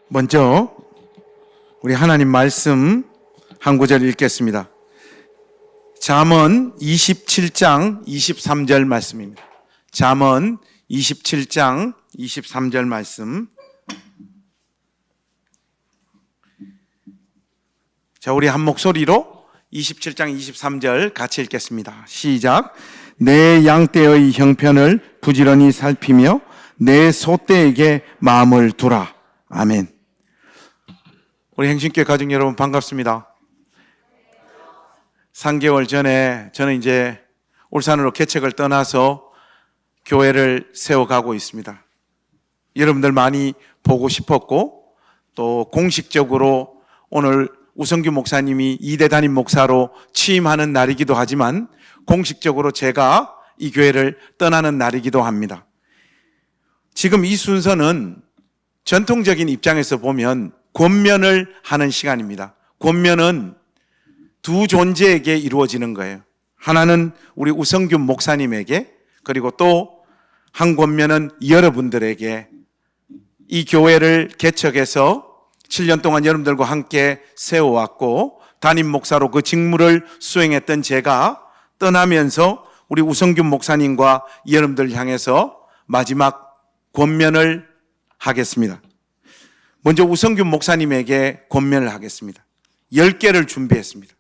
먼저 우리 하나님 말씀 한 구절 읽겠습니다. 잠언 27장 23절 말씀입니다. 잠언 27장 23절 말씀. 자, 우리 한 목소리로 27장 23절 같이 읽겠습니다. 시작. 내 양떼의 형편을 부지런히 살피며 내 소떼에게 마음을 두라. 아멘. 우리 행신교회 가족 여러분 반갑습니다. 3개월 전에 저는 이제 울산으로 개척을 떠나서 교회를 세워가고 있습니다. 여러분들 많이 보고 싶었고 또 공식적으로 오늘 우성규 목사님이 2대 담임 목사로 취임하는 날이기도 하지만 공식적으로 제가 이 교회를 떠나는 날이기도 합니다. 지금 이 순서는 전통적인 입장에서 보면 권면을 하는 시간입니다. 권면은 두 존재에게 이루어지는 거예요. 하나는 우리 우성균 목사님에게, 그리고 또 한 권면은 여러분들에게. 이 교회를 개척해서 7년 동안 여러분들과 함께 세워왔고 담임 목사로 그 직무를 수행했던 제가 떠나면서 우리 우성균 목사님과 여러분들 향해서 마지막 권면을 하겠습니다. 먼저 우성균 목사님에게 권면을 하겠습니다. 10개를 준비했습니다.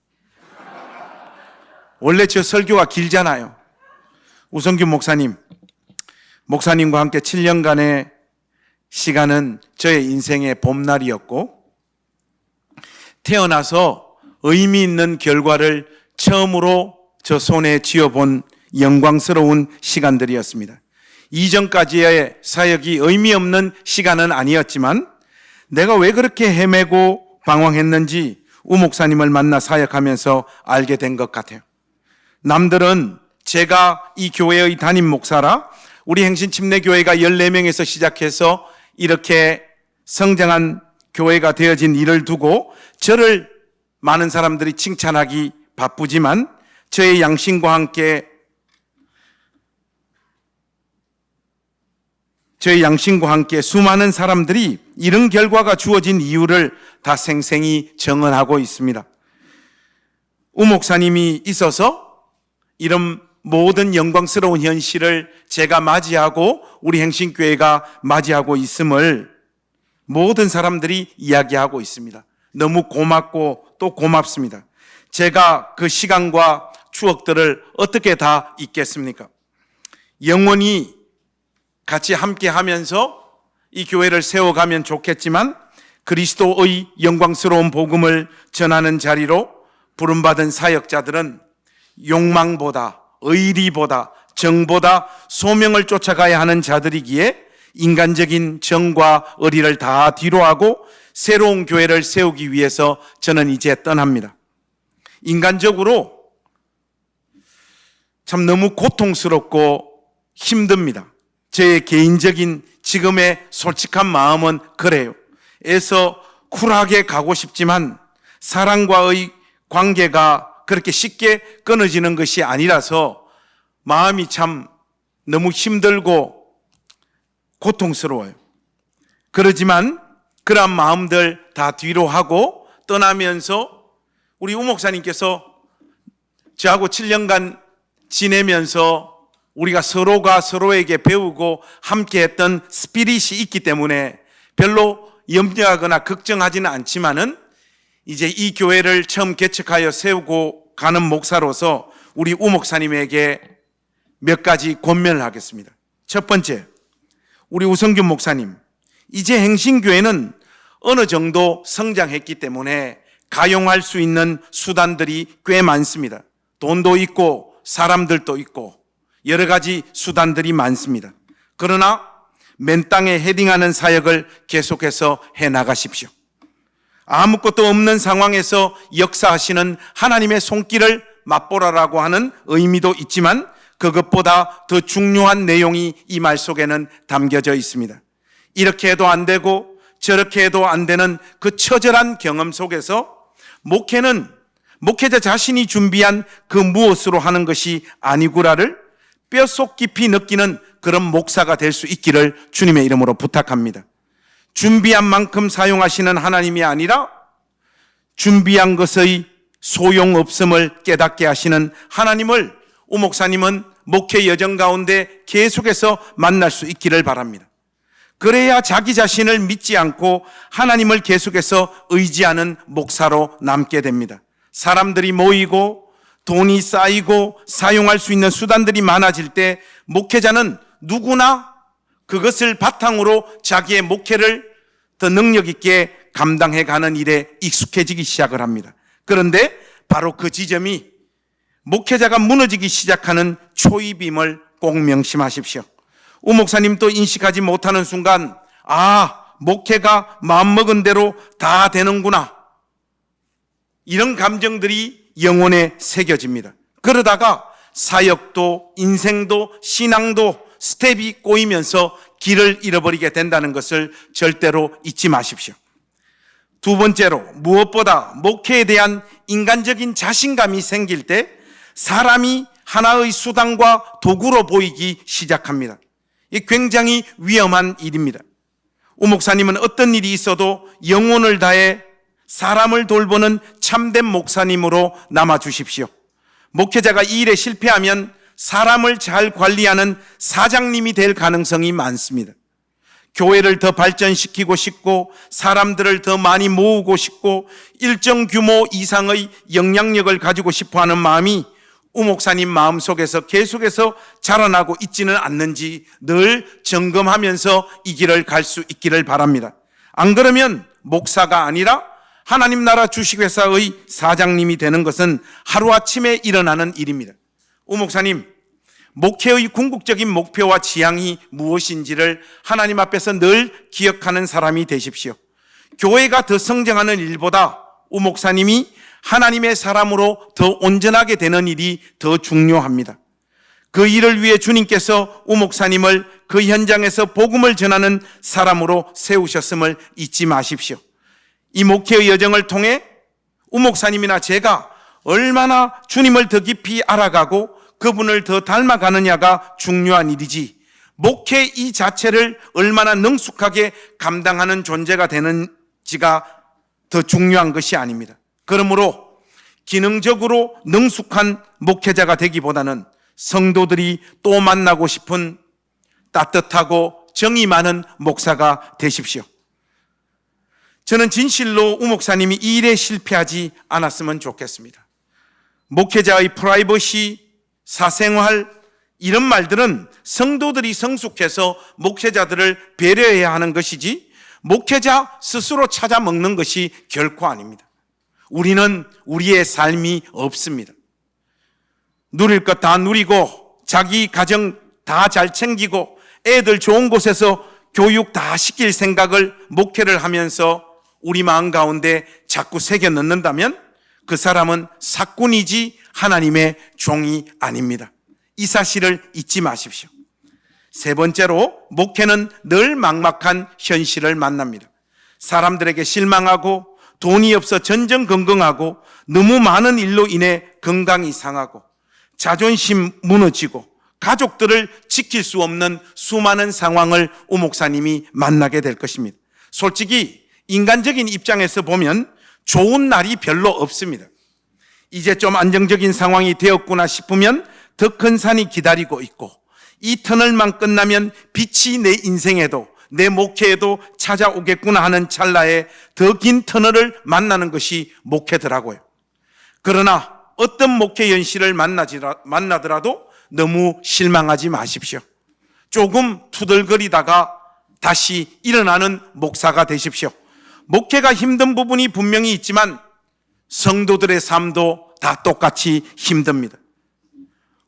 원래 저 설교가 길잖아요. 우성균 목사님과 함께 7년간의 시간은 저의 인생의 봄날이었고 태어나서 의미 있는 결과를 처음으로 저 손에 쥐어본 영광스러운 시간들이었습니다. 이전까지의 사역이 의미 없는 시간은 아니었지만 내가 왜 그렇게 헤매고 방황했는지 우 목사님을 만나 사역하면서 알게 된 것 같아요. 남들은 제가 이 교회의 담임 목사라 우리 행신침례교회가 14명에서 시작해서 이렇게 성장한 교회가 되어진 일을 두고 저를 많은 사람들이 칭찬하기 바쁘지만 저의 양심과 함께 수많은 사람들이 이런 결과가 주어진 이유를 다 생생히 정언하고 있습니다. 우 목사님이 있어서 이런 모든 영광스러운 현실을 제가 맞이하고 우리 행신교회가 맞이하고 있음을 모든 사람들이 이야기하고 있습니다. 너무 고맙고 또 고맙습니다. 제가 그 시간과 추억들을 어떻게 다 잊겠습니까? 영원히 같이 함께 하면서 이 교회를 세워가면 좋겠지만 그리스도의 영광스러운 복음을 전하는 자리로 부름받은 사역자들은 욕망보다 의리보다 정보다 소명을 쫓아가야 하는 자들이기에 인간적인 정과 의리를 다 뒤로하고 새로운 교회를 세우기 위해서 저는 이제 떠납니다. 인간적으로 참 너무 고통스럽고 힘듭니다. 제 개인적인 지금의 솔직한 마음은 그래요. 애써 쿨하게 가고 싶지만 사랑과의 관계가 그렇게 쉽게 끊어지는 것이 아니라서 마음이 참 너무 힘들고 고통스러워요. 그러지만 그러한 마음들 다 뒤로 하고 떠나면서 우리 우 목사님께서 저하고 7년간 지내면서 우리가 서로가 서로에게 배우고 함께 했던 스피릿이 있기 때문에 별로 염려하거나 걱정하지는 않지만은 이제 이 교회를 처음 개척하여 세우고 가는 목사로서 우리 우 목사님에게 몇 가지 권면을 하겠습니다. 첫 번째, 우리 우성균 목사님, 이제 행신교회는 어느 정도 성장했기 때문에 가용할 수 있는 수단들이 꽤 많습니다. 돈도 있고 사람들도 있고 여러 가지 수단들이 많습니다. 그러나 맨 땅에 헤딩하는 사역을 계속해서 해나가십시오. 아무것도 없는 상황에서 역사하시는 하나님의 손길을 맛보라라고 하는 의미도 있지만 그것보다 더 중요한 내용이 이 말 속에는 담겨져 있습니다. 이렇게 해도 안 되고 저렇게 해도 안 되는 그 처절한 경험 속에서 목회는 목회자 자신이 준비한 그 무엇으로 하는 것이 아니구라를 뼛속 깊이 느끼는 그런 목사가 될 수 있기를 주님의 이름으로 부탁합니다. 준비한 만큼 사용하시는 하나님이 아니라 준비한 것의 소용없음을 깨닫게 하시는 하나님을 우 목사님은 목회 여정 가운데 계속해서 만날 수 있기를 바랍니다. 그래야 자기 자신을 믿지 않고 하나님을 계속해서 의지하는 목사로 남게 됩니다. 사람들이 모이고 돈이 쌓이고 사용할 수 있는 수단들이 많아질 때 목회자는 누구나 그것을 바탕으로 자기의 목회를 더 능력 있게 감당해 가는 일에 익숙해지기 시작을 합니다. 그런데 바로 그 지점이 목회자가 무너지기 시작하는 초입임을 꼭 명심하십시오. 우 목사님도 인식하지 못하는 순간, 목회가 마음먹은 대로 다 되는구나, 이런 감정들이 영혼에 새겨집니다. 그러다가 사역도 인생도 신앙도 스텝이 꼬이면서 길을 잃어버리게 된다는 것을 절대로 잊지 마십시오. 두 번째로, 무엇보다 목회에 대한 인간적인 자신감이 생길 때 사람이 하나의 수단과 도구로 보이기 시작합니다. 이 굉장히 위험한 일입니다. 우 목사님은 어떤 일이 있어도 영혼을 다해 사람을 돌보는 참된 목사님으로 남아주십시오. 목회자가 이 일에 실패하면 사람을 잘 관리하는 사장님이 될 가능성이 많습니다. 교회를 더 발전시키고 싶고 사람들을 더 많이 모으고 싶고 일정 규모 이상의 영향력을 가지고 싶어하는 마음이 우 목사님 마음속에서 계속해서 자라나고 있지는 않는지 늘 점검하면서 이 길을 갈 수 있기를 바랍니다. 안 그러면 목사가 아니라 하나님 나라 주식회사의 사장님이 되는 것은 하루아침에 일어나는 일입니다. 우 목사님, 목회의 궁극적인 목표와 지향이 무엇인지를 하나님 앞에서 늘 기억하는 사람이 되십시오. 교회가 더 성장하는 일보다 우 목사님이 하나님의 사람으로 더 온전하게 되는 일이 더 중요합니다. 그 일을 위해 주님께서 우 목사님을 그 현장에서 복음을 전하는 사람으로 세우셨음을 잊지 마십시오. 이 목회의 여정을 통해 우 목사님이나 제가 얼마나 주님을 더 깊이 알아가고 그분을 더 닮아가느냐가 중요한 일이지, 목회 이 자체를 얼마나 능숙하게 감당하는 존재가 되는지가 더 중요한 것이 아닙니다. 그러므로 기능적으로 능숙한 목회자가 되기보다는 성도들이 또 만나고 싶은 따뜻하고 정이 많은 목사가 되십시오. 저는 진실로 우 목사님이 이 일에 실패하지 않았으면 좋겠습니다. 목회자의 프라이버시, 사생활, 이런 말들은 성도들이 성숙해서 목회자들을 배려해야 하는 것이지 목회자 스스로 찾아 먹는 것이 결코 아닙니다. 우리는 우리의 삶이 없습니다. 누릴 것 다 누리고 자기 가정 다 잘 챙기고 애들 좋은 곳에서 교육 다 시킬 생각을 목회를 하면서 우리 마음 가운데 자꾸 새겨 넣는다면 그 사람은 사꾼이지 하나님의 종이 아닙니다. 이 사실을 잊지 마십시오. 세 번째로, 목회는 늘 막막한 현실을 만납니다. 사람들에게 실망하고 돈이 없어 전전긍긍하고 너무 많은 일로 인해 건강이 상하고 자존심 무너지고 가족들을 지킬 수 없는 수많은 상황을 우 목사님이 만나게 될 것입니다. 솔직히 인간적인 입장에서 보면 좋은 날이 별로 없습니다. 이제 좀 안정적인 상황이 되었구나 싶으면 더 큰 산이 기다리고 있고, 이 터널만 끝나면 빛이 내 인생에도 내 목회에도 찾아오겠구나 하는 찰나에 더 긴 터널을 만나는 것이 목회더라고요. 그러나 어떤 목회 현실을 만나더라도 너무 실망하지 마십시오. 조금 투덜거리다가 다시 일어나는 목사가 되십시오. 목회가 힘든 부분이 분명히 있지만 성도들의 삶도 다 똑같이 힘듭니다.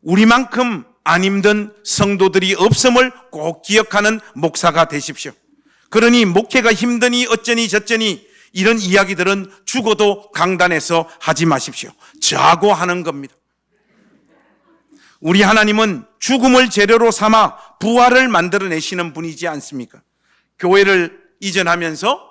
우리만큼 안 힘든 성도들이 없음을 꼭 기억하는 목사가 되십시오. 그러니 목회가 힘드니 어쩌니 저쩌니 이런 이야기들은 죽어도 강단에서 하지 마십시오. 저하고 하는 겁니다. 우리 하나님은 죽음을 재료로 삼아 부활을 만들어내시는 분이지 않습니까? 교회를 이전하면서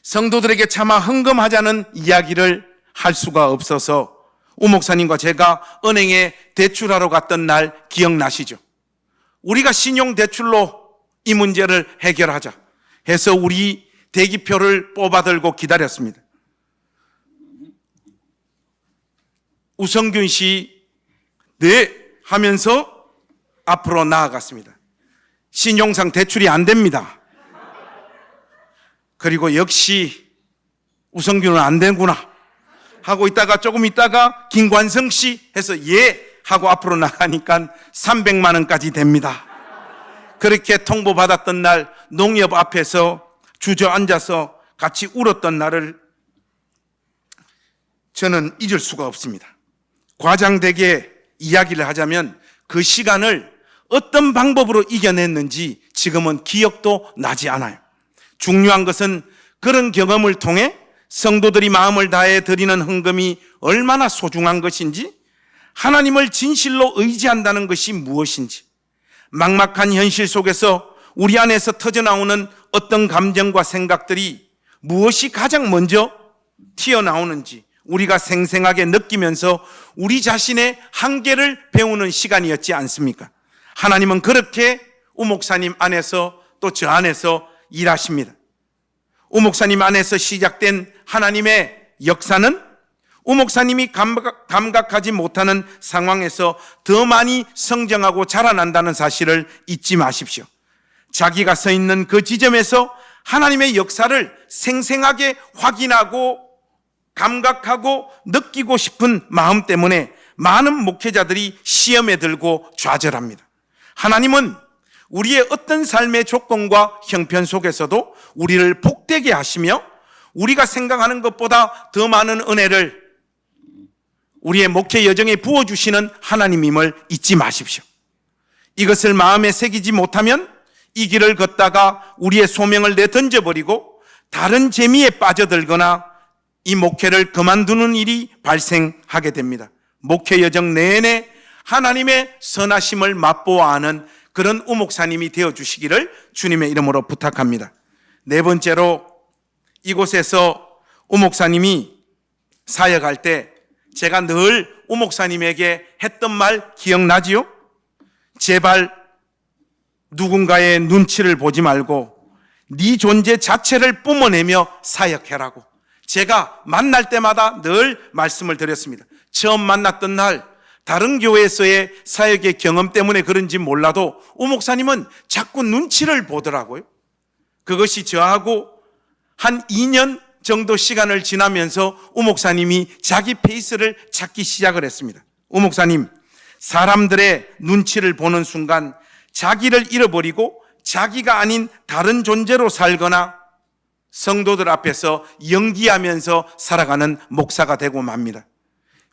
성도들에게 차마 헌금하자는 이야기를 할 수가 없어서 우 목사님과 제가 은행에 대출하러 갔던 날 기억나시죠? 우리가 신용대출로 이 문제를 해결하자. 해서 우리 대기표를 뽑아들고 기다렸습니다. 우성균 씨, 네 하면서 앞으로 나아갔습니다. 신용상 대출이 안 됩니다. 그리고 역시 우성균은 안 되구나 하고 있다가 조금 있다가 김관성 씨 해서 예 하고 앞으로 나가니까 300만 원까지 됩니다. 그렇게 통보받았던 날 농협 앞에서 주저앉아서 같이 울었던 날을 저는 잊을 수가 없습니다. 과장되게 이야기를 하자면 그 시간을 어떤 방법으로 이겨냈는지 지금은 기억도 나지 않아요. 중요한 것은 그런 경험을 통해 성도들이 마음을 다해 드리는 헌금이 얼마나 소중한 것인지, 하나님을 진실로 의지한다는 것이 무엇인지, 막막한 현실 속에서 우리 안에서 터져나오는 어떤 감정과 생각들이 무엇이 가장 먼저 튀어나오는지 우리가 생생하게 느끼면서 우리 자신의 한계를 배우는 시간이었지 않습니까? 하나님은 그렇게 우 목사님 안에서 또 저 안에서 일하십니다. 우 목사님 안에서 시작된 하나님의 역사는 우 목사님이 감각하지 못하는 상황에서 더 많이 성장하고 자라난다는 사실을 잊지 마십시오. 자기가 서 있는 그 지점에서 하나님의 역사를 생생하게 확인하고 감각하고 느끼고 싶은 마음 때문에 많은 목회자들이 시험에 들고 좌절합니다. 하나님은 우리의 어떤 삶의 조건과 형편 속에서도 우리를 복되게 하시며 우리가 생각하는 것보다 더 많은 은혜를 우리의 목회 여정에 부어주시는 하나님임을 잊지 마십시오. 이것을 마음에 새기지 못하면 이 길을 걷다가 우리의 소명을 내던져버리고 다른 재미에 빠져들거나 이 목회를 그만두는 일이 발생하게 됩니다. 목회 여정 내내 하나님의 선하심을 맛보아하는 그런 우 목사님이 되어주시기를 주님의 이름으로 부탁합니다. 네 번째로, 이곳에서 우 목사님이 사역할 때 제가 늘 우 목사님에게 했던 말 기억나지요? 제발 누군가의 눈치를 보지 말고 네 존재 자체를 뿜어내며 사역해라고 제가 만날 때마다 늘 말씀을 드렸습니다. 처음 만났던 날 다른 교회에서의 사역의 경험 때문에 그런지 몰라도 우 목사님은 자꾸 눈치를 보더라고요. 그것이 저하고 한 2년 정도 시간을 지나면서 우 목사님이 자기 페이스를 찾기 시작을 했습니다. 우 목사님, 사람들의 눈치를 보는 순간 자기를 잃어버리고 자기가 아닌 다른 존재로 살거나 성도들 앞에서 연기하면서 살아가는 목사가 되고 맙니다.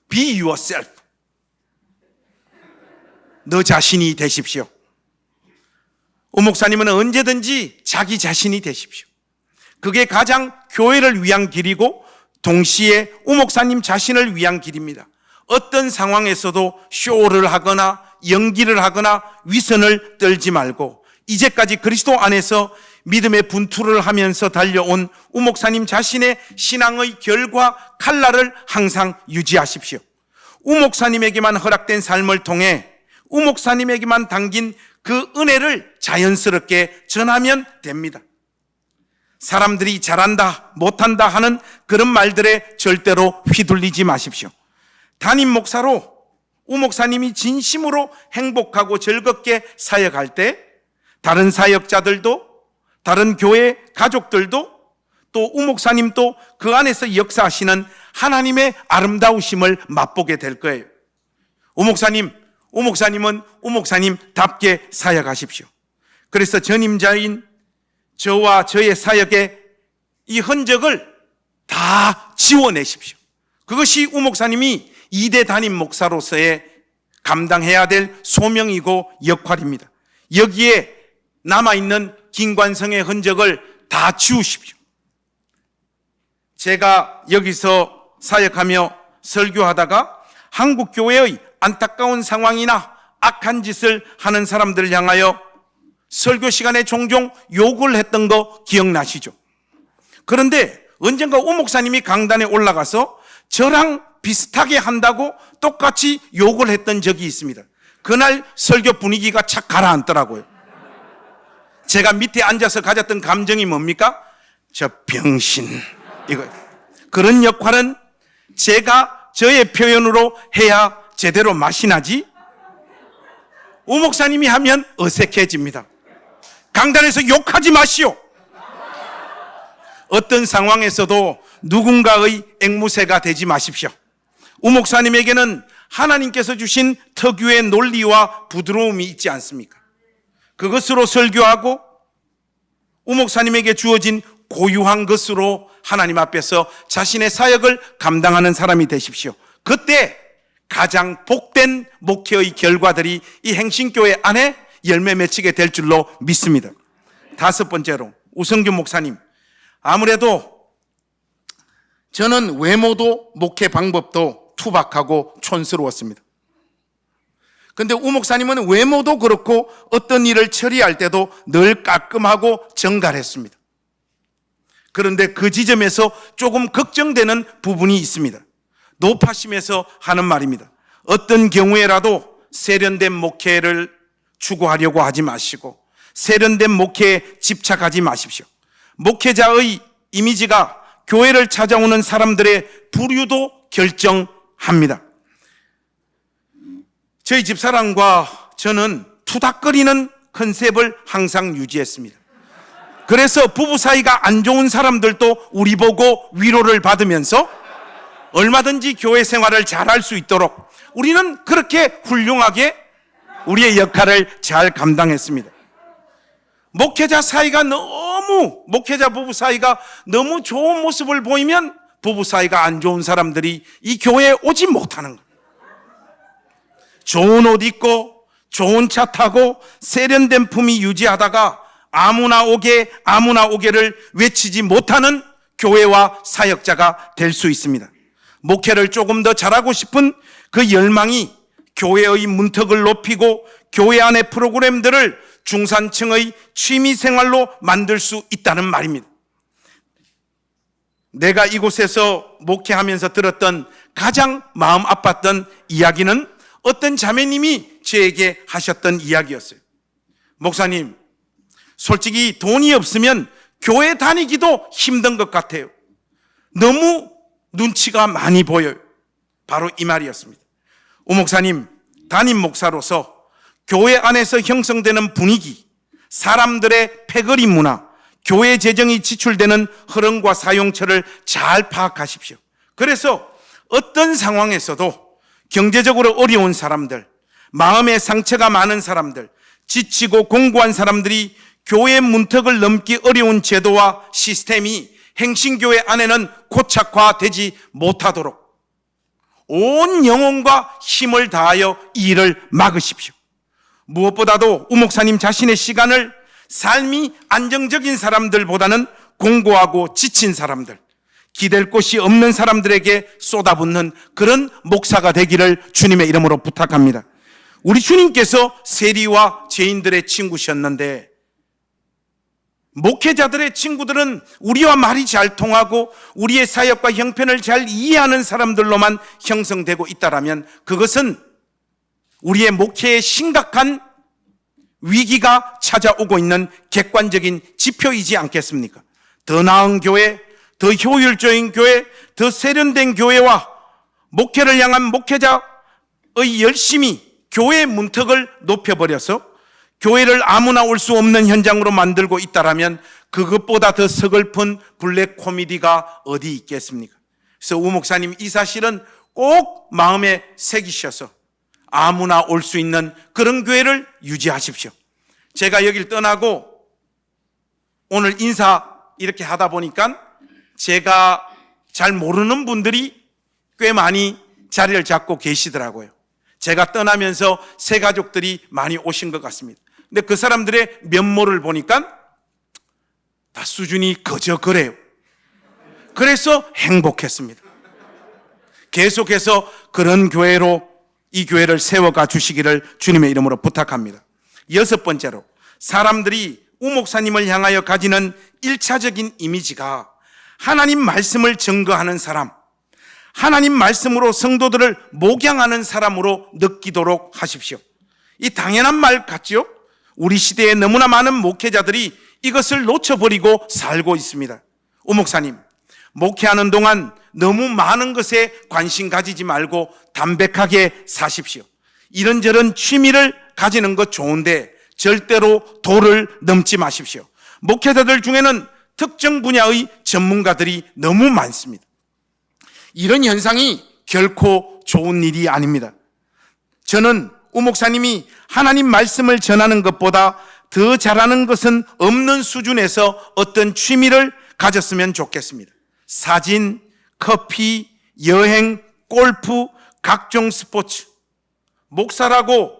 Be yourself. 너 자신이 되십시오. 우 목사님은 언제든지 자기 자신이 되십시오. 그게 가장 교회를 위한 길이고 동시에 우 목사님 자신을 위한 길입니다. 어떤 상황에서도 쇼를 하거나 연기를 하거나 위선을 떨지 말고 이제까지 그리스도 안에서 믿음의 분투를 하면서 달려온 우 목사님 자신의 신앙의 결과 칼날을 항상 유지하십시오. 우 목사님에게만 허락된 삶을 통해 우 목사님에게만 담긴 그 은혜를 자연스럽게 전하면 됩니다. 사람들이 잘한다, 못한다 하는 그런 말들에 절대로 휘둘리지 마십시오. 담임 목사로 우 목사님이 진심으로 행복하고 즐겁게 사역할 때 다른 사역자들도 다른 교회 가족들도 또 우 목사님도 그 안에서 역사하시는 하나님의 아름다우심을 맛보게 될 거예요. 우 목사님은 우 목사님답게 사역하십시오. 그래서 전임자인 저와 저의 사역의 이 흔적을 다 지워내십시오. 그것이 우 목사님이 2대 담임 목사로서의 감당해야 될 소명이고 역할입니다. 여기에 남아있는 김관성의 흔적을 다 지우십시오. 제가 여기서 사역하며 설교하다가 한국 교회의 안타까운 상황이나 악한 짓을 하는 사람들을 향하여 설교 시간에 종종 욕을 했던 거 기억나시죠? 그런데 언젠가 우 목사님이 강단에 올라가서 저랑 비슷하게 한다고 똑같이 욕을 했던 적이 있습니다. 그날 설교 분위기가 착 가라앉더라고요. 제가 밑에 앉아서 가졌던 감정이 뭡니까? 저 병신. 이거. 그런 역할은 제가 저의 표현으로 해야 제대로 맛이 나지? 우 목사님이 하면 어색해집니다. 강단에서 욕하지 마시오. 어떤 상황에서도 누군가의 앵무새가 되지 마십시오. 우 목사님에게는 하나님께서 주신 특유의 논리와 부드러움이 있지 않습니까? 그것으로 설교하고 우 목사님에게 주어진 고유한 것으로 하나님 앞에서 자신의 사역을 감당하는 사람이 되십시오. 그때 가장 복된 목회의 결과들이 이 행신교회 안에 열매 맺히게 될 줄로 믿습니다. 다섯 번째로 우성균 목사님, 아무래도 저는 외모도 목회 방법도 투박하고 촌스러웠습니다. 그런데 우 목사님은 외모도 그렇고 어떤 일을 처리할 때도 늘 깔끔하고 정갈했습니다. 그런데 그 지점에서 조금 걱정되는 부분이 있습니다. 노파심에서 하는 말입니다. 어떤 경우에라도 세련된 목회를 추구하려고 하지 마시고 세련된 목회에 집착하지 마십시오. 목회자의 이미지가 교회를 찾아오는 사람들의 부류도 결정합니다. 저희 집사람과 저는 투닥거리는 컨셉을 항상 유지했습니다. 그래서 부부 사이가 안 좋은 사람들도 우리 보고 위로를 받으면서 얼마든지 교회 생활을 잘할 수 있도록 우리는 그렇게 훌륭하게 우리의 역할을 잘 감당했습니다. 목회자 부부 사이가 너무 좋은 모습을 보이면 부부 사이가 안 좋은 사람들이 이 교회에 오지 못하는 거예요. 좋은 옷 입고 좋은 차 타고 세련된 품위 유지하다가 아무나 오게를 외치지 못하는 교회와 사역자가 될 수 있습니다. 목회를 조금 더 잘하고 싶은 그 열망이 교회의 문턱을 높이고 교회 안의 프로그램들을 중산층의 취미생활로 만들 수 있다는 말입니다. 내가 이곳에서 목회하면서 들었던 가장 마음 아팠던 이야기는 어떤 자매님이 저에게 하셨던 이야기였어요. 목사님, 솔직히 돈이 없으면 교회 다니기도 힘든 것 같아요. 너무 눈치가 많이 보여요. 바로 이 말이었습니다. 우 목사님, 담임 목사로서 교회 안에서 형성되는 분위기, 사람들의 패거리 문화, 교회 재정이 지출되는 흐름과 사용처를 잘 파악하십시오. 그래서 어떤 상황에서도 경제적으로 어려운 사람들, 마음에 상처가 많은 사람들, 지치고 공고한 사람들이 교회 문턱을 넘기 어려운 제도와 시스템이 행신교회 안에는 고착화되지 못하도록 온 영혼과 힘을 다하여 이 일을 막으십시오. 무엇보다도 우 목사님 자신의 시간을 삶이 안정적인 사람들보다는 공고하고 지친 사람들, 기댈 곳이 없는 사람들에게 쏟아붓는 그런 목사가 되기를 주님의 이름으로 부탁합니다. 우리 주님께서 세리와 죄인들의 친구셨는데 목회자들의 친구들은 우리와 말이 잘 통하고 우리의 사역과 형편을 잘 이해하는 사람들로만 형성되고 있다라면 그것은 우리의 목회에 심각한 위기가 찾아오고 있는 객관적인 지표이지 않겠습니까? 더 나은 교회, 더 효율적인 교회, 더 세련된 교회와 목회를 향한 목회자의 열심이 교회의 문턱을 높여버려서 교회를 아무나 올 수 없는 현장으로 만들고 있다라면 그것보다 더 서글픈 블랙 코미디가 어디 있겠습니까? 그래서 우 목사님 이 사실은 꼭 마음에 새기셔서 아무나 올 수 있는 그런 교회를 유지하십시오. 제가 여길 떠나고 오늘 인사 이렇게 하다 보니까 제가 잘 모르는 분들이 꽤 많이 자리를 잡고 계시더라고요. 제가 떠나면서 새 가족들이 많이 오신 것 같습니다. 근데 그 사람들의 면모를 보니까 다 수준이 그저 그래요. 그래서 행복했습니다. 계속해서 그런 교회로 이 교회를 세워가 주시기를 주님의 이름으로 부탁합니다. 여섯 번째로 사람들이 우 목사님을 향하여 가지는 1차적인 이미지가 하나님 말씀을 증거하는 사람, 하나님 말씀으로 성도들을 목양하는 사람으로 느끼도록 하십시오. 이 당연한 말 같지요? 우리 시대에 너무나 많은 목회자들이 이것을 놓쳐버리고 살고 있습니다. 오 목사님, 목회하는 동안 너무 많은 것에 관심 가지지 말고 담백하게 사십시오. 이런저런 취미를 가지는 것 좋은데 절대로 도를 넘지 마십시오. 목회자들 중에는 특정 분야의 전문가들이 너무 많습니다. 이런 현상이 결코 좋은 일이 아닙니다. 저는 우 목사님이 하나님 말씀을 전하는 것보다 더 잘하는 것은 없는 수준에서 어떤 취미를 가졌으면 좋겠습니다. 사진, 커피, 여행, 골프, 각종 스포츠. 목사라고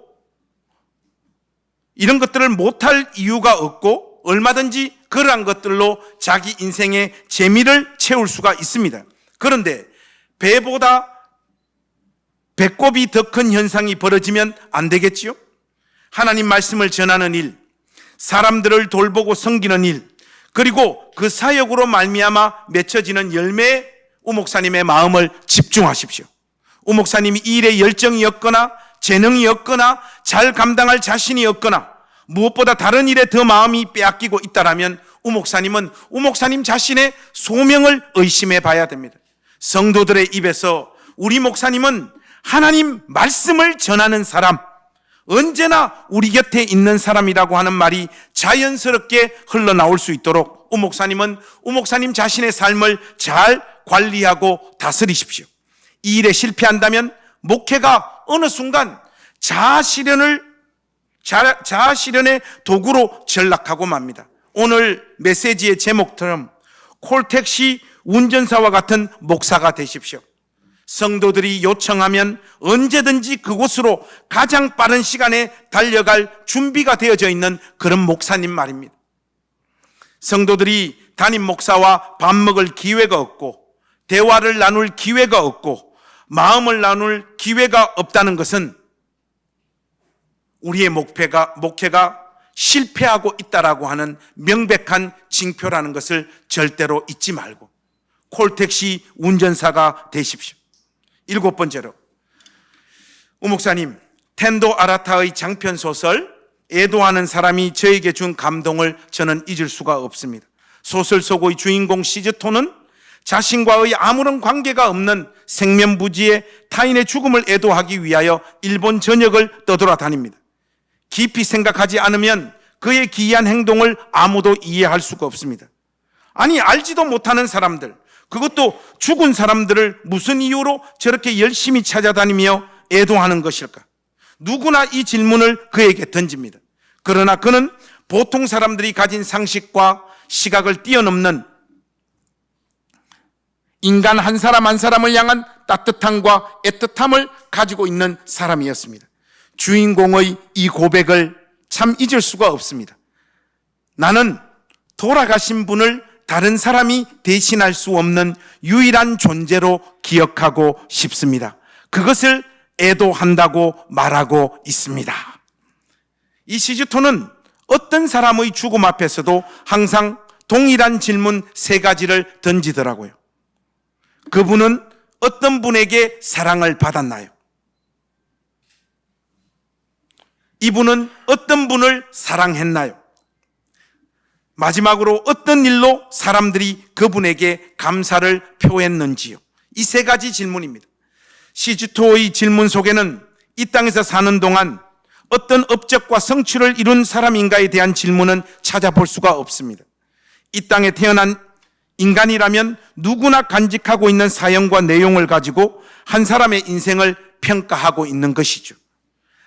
이런 것들을 못할 이유가 없고 얼마든지 그러한 것들로 자기 인생의 재미를 채울 수가 있습니다. 그런데 배보다 배꼽이 더 큰 현상이 벌어지면 안 되겠지요? 하나님 말씀을 전하는 일, 사람들을 돌보고 섬기는 일, 그리고 그 사역으로 말미암아 맺혀지는 열매에 우 목사님의 마음을 집중하십시오. 우 목사님이 이 일에 열정이 없거나 재능이 없거나 잘 감당할 자신이 없거나 무엇보다 다른 일에 더 마음이 빼앗기고 있다라면 우 목사님은 우 목사님 자신의 소명을 의심해 봐야 됩니다. 성도들의 입에서 우리 목사님은 하나님 말씀을 전하는 사람, 언제나 우리 곁에 있는 사람이라고 하는 말이 자연스럽게 흘러나올 수 있도록 우 목사님은 우 목사님 자신의 삶을 잘 관리하고 다스리십시오. 이 일에 실패한다면 목회가 어느 순간 자아실현의 도구로 전락하고 맙니다. 오늘 메시지의 제목처럼 콜택시 운전사와 같은 목사가 되십시오. 성도들이 요청하면 언제든지 그곳으로 가장 빠른 시간에 달려갈 준비가 되어져 있는 그런 목사님 말입니다. 성도들이 담임 목사와 밥 먹을 기회가 없고 대화를 나눌 기회가 없고 마음을 나눌 기회가 없다는 것은 우리의 목회가 실패하고 있다라고 하는 명백한 징표라는 것을 절대로 잊지 말고 콜택시 운전사가 되십시오. 7번째로 우 목사님, 텐도 아라타의 장편 소설 애도하는 사람이 저에게 준 감동을 저는 잊을 수가 없습니다. 소설 속의 주인공 시즈토는 자신과의 아무런 관계가 없는 생면부지의 타인의 죽음을 애도하기 위하여 일본 전역을 떠돌아다닙니다. 깊이 생각하지 않으면 그의 기이한 행동을 아무도 이해할 수가 없습니다. 아니, 알지도 못하는 사람들, 그것도 죽은 사람들을 무슨 이유로 저렇게 열심히 찾아다니며 애도하는 것일까? 누구나 이 질문을 그에게 던집니다. 그러나 그는 보통 사람들이 가진 상식과 시각을 뛰어넘는 인간 한 사람 한 사람을 향한 따뜻함과 애틋함을 가지고 있는 사람이었습니다. 주인공의 이 고백을 참 잊을 수가 없습니다. 나는 돌아가신 분을 다른 사람이 대신할 수 없는 유일한 존재로 기억하고 싶습니다. 그것을 애도한다고 말하고 있습니다. 이 시즈토는 어떤 사람의 죽음 앞에서도 항상 동일한 질문 3가지를 던지더라고요. 그분은 어떤 분에게 사랑을 받았나요? 이분은 어떤 분을 사랑했나요? 마지막으로 어떤 일로 사람들이 그분에게 감사를 표했는지요? 이 3가지 질문입니다. 시즈토의 질문 속에는 이 땅에서 사는 동안 어떤 업적과 성취를 이룬 사람인가에 대한 질문은 찾아볼 수가 없습니다. 이 땅에 태어난 인간이라면 누구나 간직하고 있는 사연과 내용을 가지고 한 사람의 인생을 평가하고 있는 것이죠.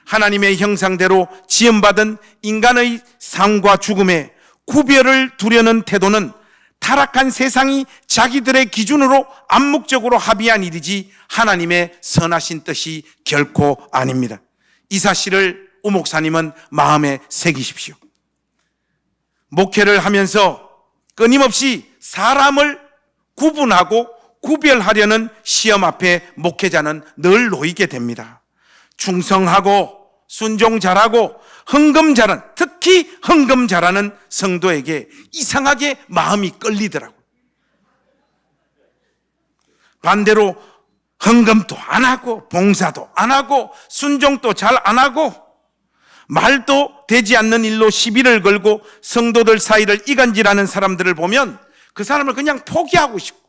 하나님의 형상대로 지음받은 인간의 삶과 죽음에 구별을 두려는 태도는 타락한 세상이 자기들의 기준으로 암묵적으로 합의한 일이지 하나님의 선하신 뜻이 결코 아닙니다. 이 사실을 우 목사님은 마음에 새기십시오. 목회를 하면서 끊임없이 사람을 구분하고 구별하려는 시험 앞에 목회자는 늘 놓이게 됩니다. 충성하고 순종 잘하고 헌금 잘하는, 특히 헌금 잘하는 성도에게 이상하게 마음이 끌리더라고요. 반대로 헌금도 안 하고 봉사도 안 하고 순종도 잘 안 하고 말도 되지 않는 일로 시비를 걸고 성도들 사이를 이간질하는 사람들을 보면 그 사람을 그냥 포기하고 싶고,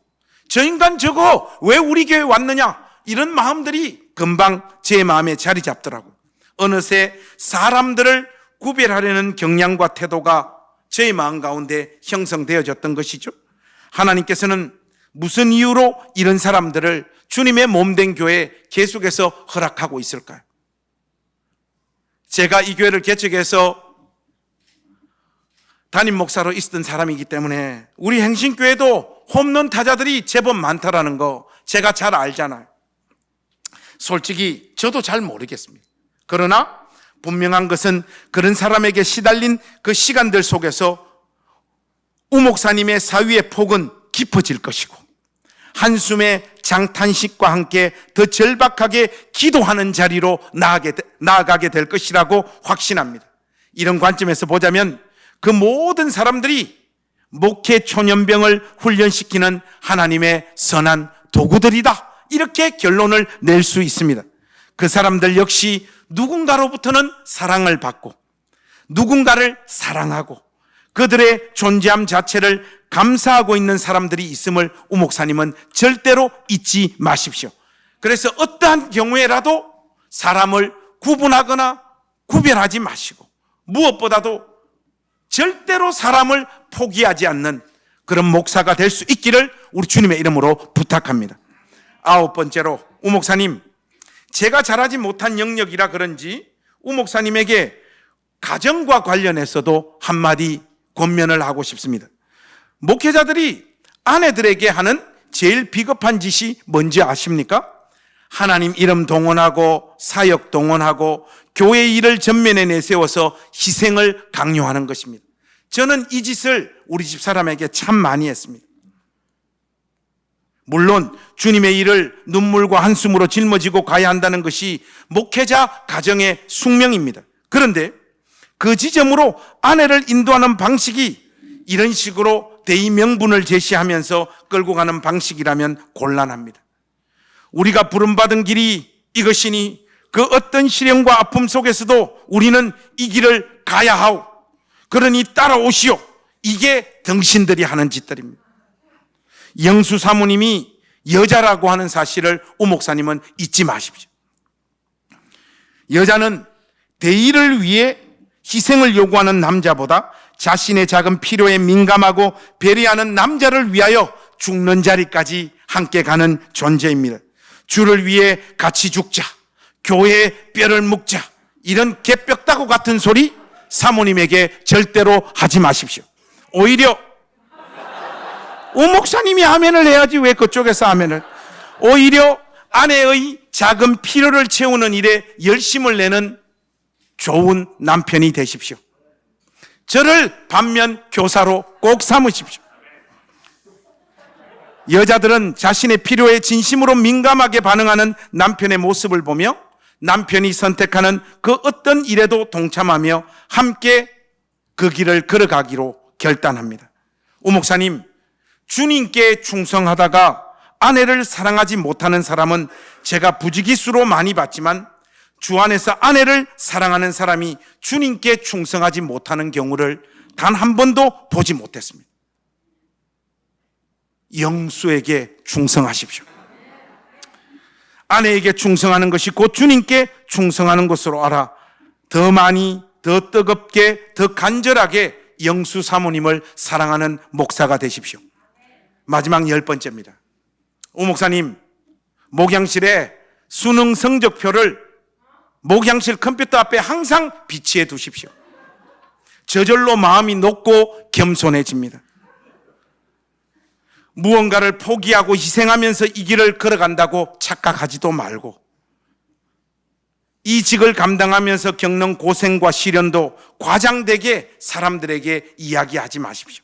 저 인간 저거 왜 우리 교회 왔느냐, 이런 마음들이 금방 제 마음에 자리 잡더라고요. 어느새 사람들을 구별하려는 경향과 태도가 저의 마음 가운데 형성되어졌던 것이죠. 하나님께서는 무슨 이유로 이런 사람들을 주님의 몸된 교회에 계속해서 허락하고 있을까요? 제가 이 교회를 개척해서 담임 목사로 있었던 사람이기 때문에 우리 행신교회도 홈런 타자들이 제법 많다라는 거 제가 잘 알잖아요. 솔직히 저도 잘 모르겠습니다. 그러나 분명한 것은 그런 사람에게 시달린 그 시간들 속에서 우 목사님의 사위의 폭은 깊어질 것이고, 한숨의 장탄식과 함께 더 절박하게 기도하는 자리로 나아가게 될 것이라고 확신합니다. 이런 관점에서 보자면 그 모든 사람들이 목회 초년병을 훈련시키는 하나님의 선한 도구들이다, 이렇게 결론을 낼 수 있습니다. 그 사람들 역시 누군가로부터는 사랑을 받고 누군가를 사랑하고 그들의 존재함 자체를 감사하고 있는 사람들이 있음을 우 목사님은 절대로 잊지 마십시오. 그래서 어떠한 경우에라도 사람을 구분하거나 구별하지 마시고, 무엇보다도 절대로 사람을 포기하지 않는 그런 목사가 될 수 있기를 우리 주님의 이름으로 부탁합니다. 9번째로, 우 목사님, 제가 잘하지 못한 영역이라 그런지 우 목사님에게 가정과 관련해서도 한마디 권면을 하고 싶습니다. 목회자들이 아내들에게 하는 제일 비겁한 짓이 뭔지 아십니까? 하나님 이름 동원하고 사역 동원하고 교회 일을 전면에 내세워서 희생을 강요하는 것입니다. 저는 이 짓을 우리 집 사람에게 참 많이 했습니다. 물론 주님의 일을 눈물과 한숨으로 짊어지고 가야 한다는 것이 목회자 가정의 숙명입니다. 그런데 그 지점으로 아내를 인도하는 방식이 이런 식으로 대의 명분을 제시하면서 끌고 가는 방식이라면 곤란합니다. 우리가 부름받은 길이 이것이니 그 어떤 시련과 아픔 속에서도 우리는 이 길을 가야 하오. 그러니 따라오시오. 이게 등신들이 하는 짓들입니다. 영수 사모님이 여자라고 하는 사실을 우 목사님은 잊지 마십시오. 여자는 대의를 위해 희생을 요구하는 남자보다 자신의 작은 필요에 민감하고 배려하는 남자를 위하여 죽는 자리까지 함께 가는 존재입니다. 주를 위해 같이 죽자, 교회에 뼈를 묵자, 이런 개벽다구 같은 소리 사모님에게 절대로 하지 마십시오. 오히려 오 목사님이 아멘을 해야지 왜 그쪽에서 아멘을. 오히려 아내의 작은 필요를 채우는 일에 열심을 내는 좋은 남편이 되십시오. 저를 반면 교사로 꼭 삼으십시오. 여자들은 자신의 필요에 진심으로 민감하게 반응하는 남편의 모습을 보며 남편이 선택하는 그 어떤 일에도 동참하며 함께 그 길을 걸어가기로 결단합니다. 우 목사님, 주님께 충성하다가 아내를 사랑하지 못하는 사람은 제가 부지기수로 많이 봤지만 주 안에서 아내를 사랑하는 사람이 주님께 충성하지 못하는 경우를 단 한 번도 보지 못했습니다. 영수에게 충성하십시오. 아내에게 충성하는 것이 곧 주님께 충성하는 것으로 알아 더 많이, 더 뜨겁게, 더 간절하게 영수 사모님을 사랑하는 목사가 되십시오. 마지막 10번째입니다. 오 목사님, 목양실에 수능 성적표를 목양실 컴퓨터 앞에 항상 비치해 두십시오. 저절로 마음이 높고 겸손해집니다. 무언가를 포기하고 희생하면서 이 길을 걸어간다고 착각하지도 말고, 이 직을 감당하면서 겪는 고생과 시련도 과장되게 사람들에게 이야기하지 마십시오.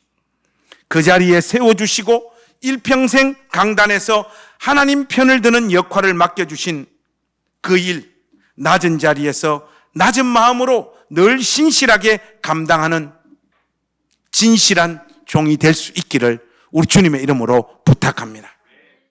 그 자리에 세워주시고 일평생 강단에서 하나님 편을 드는 역할을 맡겨주신 그 일, 낮은 자리에서 낮은 마음으로 늘 신실하게 감당하는 진실한 종이 될 수 있기를 우리 주님의 이름으로 부탁합니다.